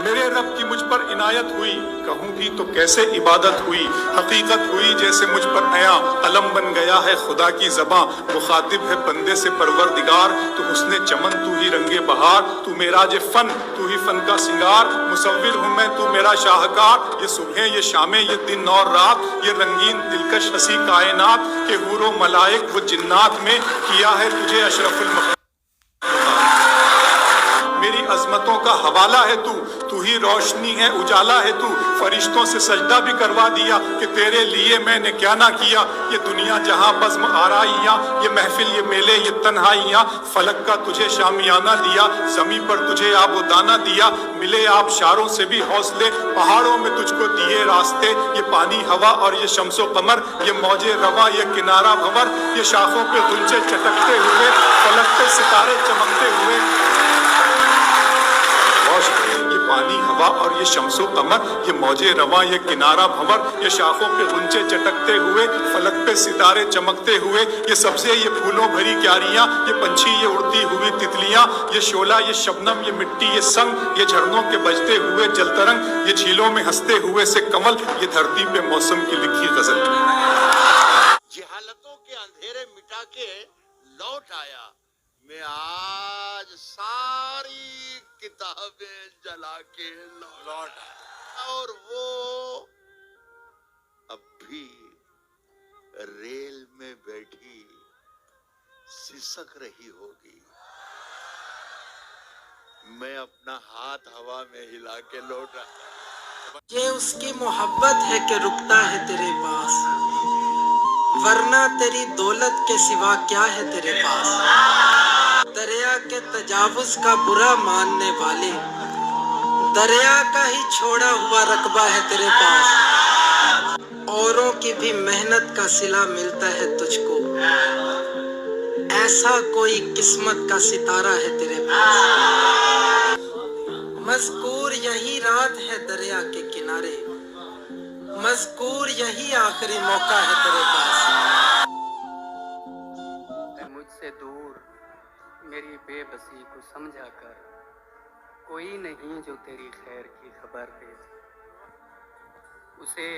میرے رب کی مجھ پر عنایت ہوئی، کہوں بھی تو کیسے عبادت ہوئی، حقیقت ہوئی جیسے مجھ پر عیاں، علم بن گیا ہے خدا کی زباں، مخاطب ہے بندے سے پروردگار، تو حسن چمن تو ہی رنگ بہار، تو معراج فن تو ہی فن کا سنگار، مصور ہوں میں تو میرا شاہکار، یہ صبح یہ شامیں یہ دن اور رات، یہ رنگین دلکش ہنسی کائنات، کہ حور و ملائک و جنات میں کیا ہے تجھے اشرف المخلوقات، میری عظمتوں کا حوالہ ہے تو ہی روشنی ہے اجالا ہے تو، فرشتوں سے سجدہ بھی کروا دیا کہ تیرے لیے میں نے کیا نہ کیا، یہ دنیا جہاں بزم آرائیاں، یہ محفل یہ میلے یہ تنہائیاں، فلک کا تجھے شامیانہ دیا، زمین پر تجھے آب و دانہ دیا، ملے آبشاروں سے بھی حوصلے، پہاڑوں میں تجھ کو دیے راستے، یہ پانی ہوا اور یہ شمس و قمر، یہ موج رواں یہ کنارہ بھنور، یہ شاخوں پہ غنچے چٹکتے ہوئے، فلک پہ ستارے چمکتے ہوئے، یہ پانی ہوا اور یہ شمس و قمر، یہ موج رواں یہ کنارہ بھنور، یہ شاخوں پہ غنچے چٹکتے ہوئے، فلک پہ ستارے چمکتے ہوئے، یہ سبزے یہ پھولوں بھری کیاریاں، یہ پنچھی یہ اڑتی ہوئی تتلیاں، یہ شعلہ یہ شبنم یہ مٹی یہ سنگ، یہ جھرنوں کے بجتے ہوئے جل ترنگ، یہ جھیلوں میں ہنستے ہوئے سے کمل، یہ دھرتی پہ موسم کی لکھی غزل۔ جہالتوں کے اندھیرے مٹا کے لوٹ آیا میں، آج ساری کتابیں جلا کے لوٹ آیا، اور وہ اب بھی ریل میں بیٹھی سسک رہی ہوگی، میں اپنا ہاتھ ہوا میں ہلا کے لوٹ آیا۔ یہ اس کی محبت ہے کہ رکتا ہے تیرے پاس، ورنہ تیری دولت کے سوا کیا ہے تیرے پاس، دریا کے تجاوز کا برا ماننے والے، دریا کا ہی چھوڑا ہوا رقبہ ہے تیرے پاس، اوروں کی بھی محنت کا صلہ ملتا ہے تجھ کو، ایسا کوئی قسمت کا ستارہ ہے تیرے پاس، مذکور یہی رات ہے دریا کے کنارے، مذکور یہی آخری موقع ہے تیرے پاس۔ مجھ سے دور میری بے بسی کو سمجھا کر، کوئی نہیں جو تیری خیر کی خبر دے، اسے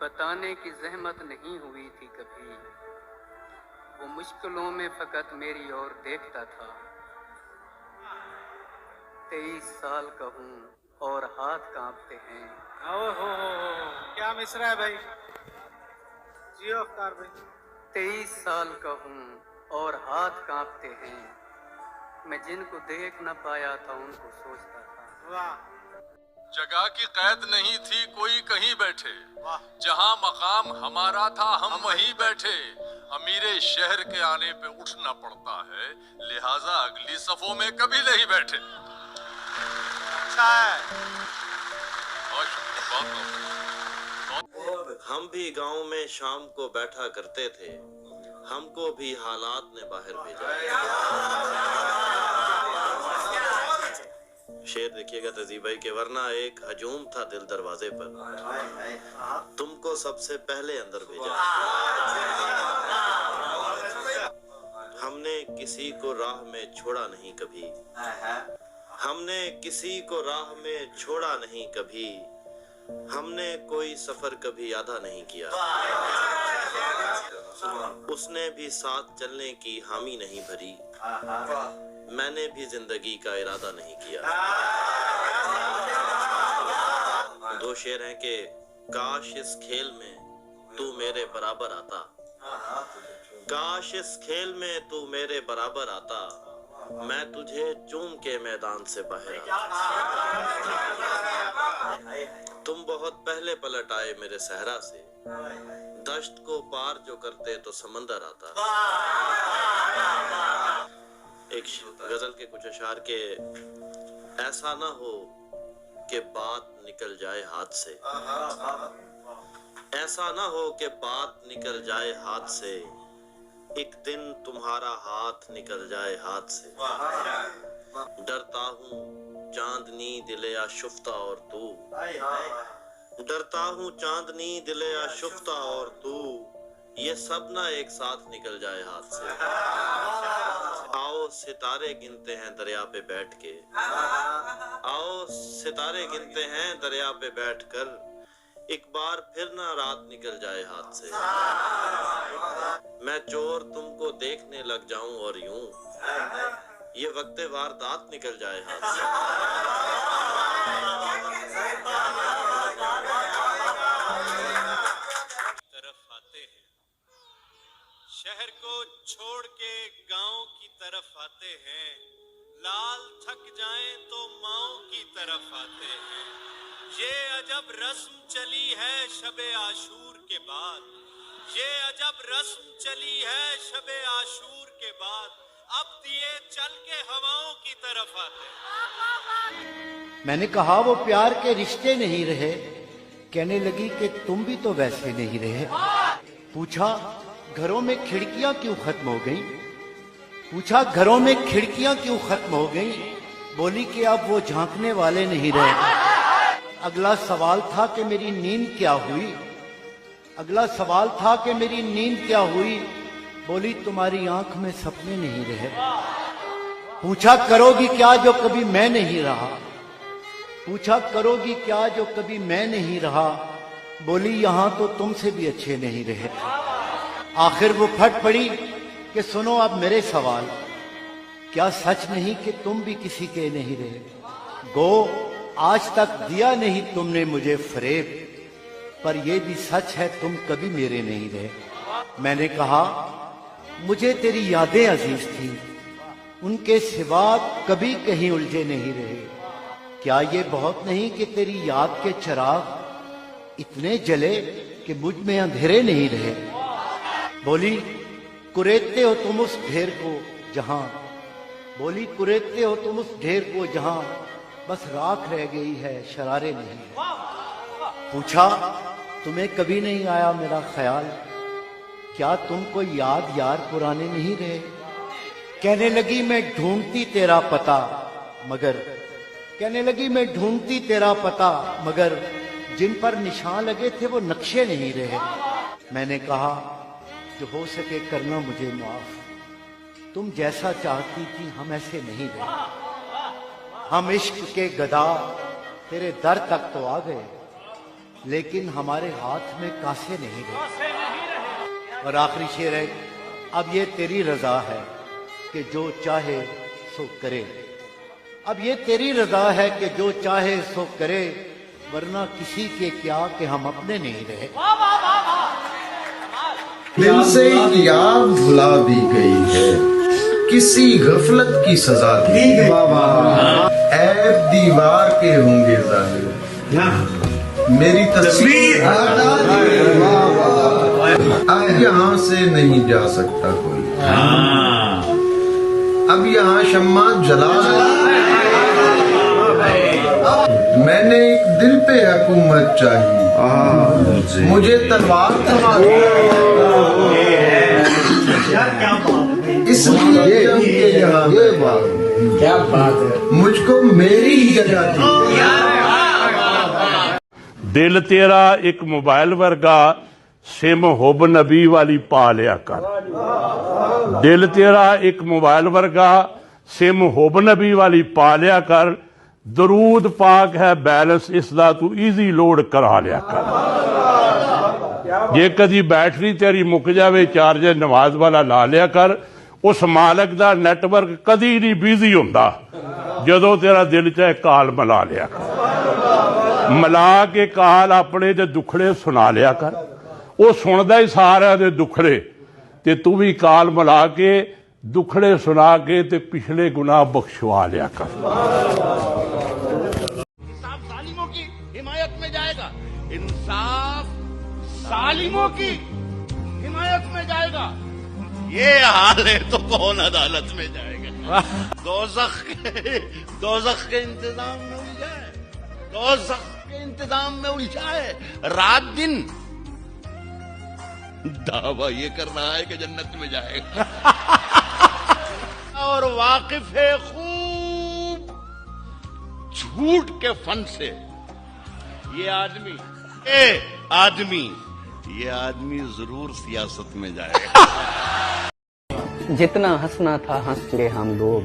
بتانے کی زحمت نہیں ہوئی تھی کبھی، وہ مشکلوں میں فقط میری اور دیکھتا تھا، 23 سال کا ہوں اور ہاتھ کانپتے ہیں۔ کیا مصرع ہے بھائی، جیو افطار بھائی۔ 23 سال کا ہوں اور ہاتھ کانپتے ہیں، میں جن کو دیکھ نہ پایا تھا ان کو سوچتا تھا۔ واہ جگہ کی قید نہیں تھی کوئی کہیں بیٹھے، جہاں مقام ہمارا تھا ہم وہیں بیٹھے، امیر شہر کے آنے پہ اٹھنا پڑتا ہے، لہٰذا اگلی صفوں میں کبھی نہیں بیٹھے۔ اچھا ہے۔ بہت شکریہ، بہت ہم بھی گاؤں میں شام کو بیٹھا کرتے تھے، ہم کو بھی حالات نے باہر بھیجا۔ شعر دیکھیے گا تہذیب بھائی کہ ورنہ ایک ہجوم تھا دل دروازے پر، تم کو سب سے پہلے اندر بھیجا۔ ہم نے کسی کو راہ میں چھوڑا نہیں کبھی، ہم نے کسی کو راہ میں چھوڑا نہیں کبھی، ہم نے کوئی سفر کبھی آدھا نہیں کیا، اس نے بھی ساتھ چلنے کی حامی نہیں بھری، میں نے بھی زندگی کا ارادہ نہیں کیا۔ دو شعر ہیں کہ کاش اس کھیل میں تو میرے برابر آتا، کاش اس کھیل میں تو میرے برابر آتا، میں تجھے چوم کے میدان سے باہر آتا، تم بہت پہلے پلٹ آئے میرے صحرا سے، دشت کو پار جو کرتے تو سمندر آتا۔ ایک غزل کے کچھ اشعار کے ایسا نہ ہو کہ بات نکل جائے ہاتھ سے، ایسا نہ ہو کہ بات نکل جائے ہاتھ سے، ایک دن تمہارا ہاتھ نکل جائے ہاتھ سے، ڈرتا ہوں چاندنی دل آشفتہ اور تو، ڈرتا ہوں چاندنی دل آشفتہ اور تو، ये सब ना एक साथ निकल जाए हाथ से। आओ सितारे गिनते हैं दरिया पे बैठ के, आओ सितारे गिनते हैं दरिया पे बैठकर, एक बार फिर ना रात निकल जाए हाथ से। मैं चोर तुमको देखने लग जाऊं और यूं ये वक्त वारदात निकल जाए हाथ से। तरफ आते हैं, शहर को छोड़ के गांव की तरफ आते हैं, लाल थक जाएं तो माओ की तरफ आते हैं। ये अजब रस्म चली है शबे आशूर के बाद, ये अजब रस्म चली है शबे आशूर के बाद, अब दिए चल के हवाओं की तरफ आते हैं। मैंने कहा वो प्यार के रिश्ते नहीं रहे, कहने लगी कि तुम भी तो वैसे नहीं रहे। पूछा घरों में खिड़कियां क्यों खत्म हो गई, पूछा घरों में खिड़कियां क्यों खत्म हो गई, बोली कि अब वो झांकने वाले नहीं रहे। अगला सवाल था कि मेरी नींद क्या हुई, अगला सवाल था कि मेरी नींद क्या हुई, बोली तुम्हारी आंख में सपने नहीं रहे। पूछा करोगी क्या जो कभी मैं नहीं रहा, पूछा करोगी क्या जो कभी मैं नहीं रहा, बोली यहां तो तुमसे भी अच्छे नहीं रहे। आखिर वो फट पड़ी कि सुनो अब मेरे सवाल, क्या सच नहीं कि तुम भी किसी के नहीं रहे, गो आज तक दिया नहीं तुमने मुझे फरेब, पर यह भी सच है तुम कभी मेरे नहीं रहे। मैंने कहा मुझे तेरी यादें अजीज थी, उनके सिवा कभी कहीं उलझे नहीं रहे। क्या ये बहुत नहीं कि तेरी याद के चिराग इतने जले कि मुझ में अंधेरे नहीं रहे। बोली कुरेदते हो तुम उस ढेर को जहां, बोली कुरेदते हो तुम उस ढेर को जहां बस राख रह गई है शरारे नहीं। पूछा तुम्हें कभी नहीं आया मेरा ख्याल, क्या तुमको याद यार पुराने नहीं रहे। कहने लगी मैं ढूंढती तेरा पता मगर, कहने लगी मैं ढूंढती तेरा पता मगर जिन पर निशान लगे थे वो नक्शे नहीं रहे। मैंने कहा जो हो सके करना मुझे माफ, तुम जैसा चाहती थी हम ऐसे नहीं रहे। हम इश्क के गदा तेरे दर तक तो आ गए, लेकिन हमारे हाथ में कासे नहीं रहे। और आखिरी शेर है, अब ये तेरी रजा है कि जो चाहे सो करे, अब ये तेरी रजा है कि जो चाहे सो करे, वरना किसी के क्या कि हम अपने नहीं रहे। दिल से याद भुला दी गई है, किसी गफलत की सजा दी गई। ऐब दीवार के होंगे जाहिर, मेरी तस्वीर अब यहाँ से नहीं जा सकता कोई। अब यहाँ शम्मा जला, मैंने एक दिल पे हुकूमत चाहिए, मुझे तलवार इसलिए जब के यहाँ क्या बात है, मुझको मेरी ही जगह थी। दिल तेरा एक मोबाइल वर्गा, सिम हुब नबी वाली पा लिया कर। दिल तेरा एक मोबाइल वर्गा, सिम हुब नबी वाली पा लिया कर। दरूद पाक है बैलेंस इसदा तू ईजी लोड करा लिया कर। जे कदी बैटरी तेरी मुक जावे चार्जर नमाज वाला ला लिया कर। उस मालक दा नेटवर्क कदी नहीं बिजी हुंदा जदों तेरा दिल चाहे काल मिला लिया कर। मिला के काल अपने दे दुखड़े सुना लिया कर, वो सुनदा ही सारे दे दुखड़े, ते तू भी काल मिला के दुखड़े सुना के ते पिछले गुनाह बख्शवा लिया कर। इंसाफ जालिमों की हिमायत में जाएगा, इंसाफ जालिमों की हिमायत में जाएगा। ये हाल है तो कौन अदालत में जाएगा। दोज़ख के इंतजाम में उलझाए, दोज़ख के इंतजाम में उलझाए, रात दिन दावा ये कर रहा है कि जन्नत में जाएगा। और वाकिफ है खूब झूठ के फन से। ये आदमी ये आदमी जरूर सियासत में जाएगा। जितना हंसना था हंस ले हम लोग,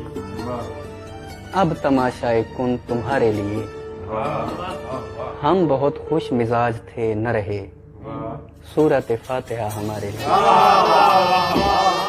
अब तमाशाए कुन तुम्हारे लिए। हम बहुत खुश मिजाज थे न रहे, सूरत फातिहा हमारे लिए।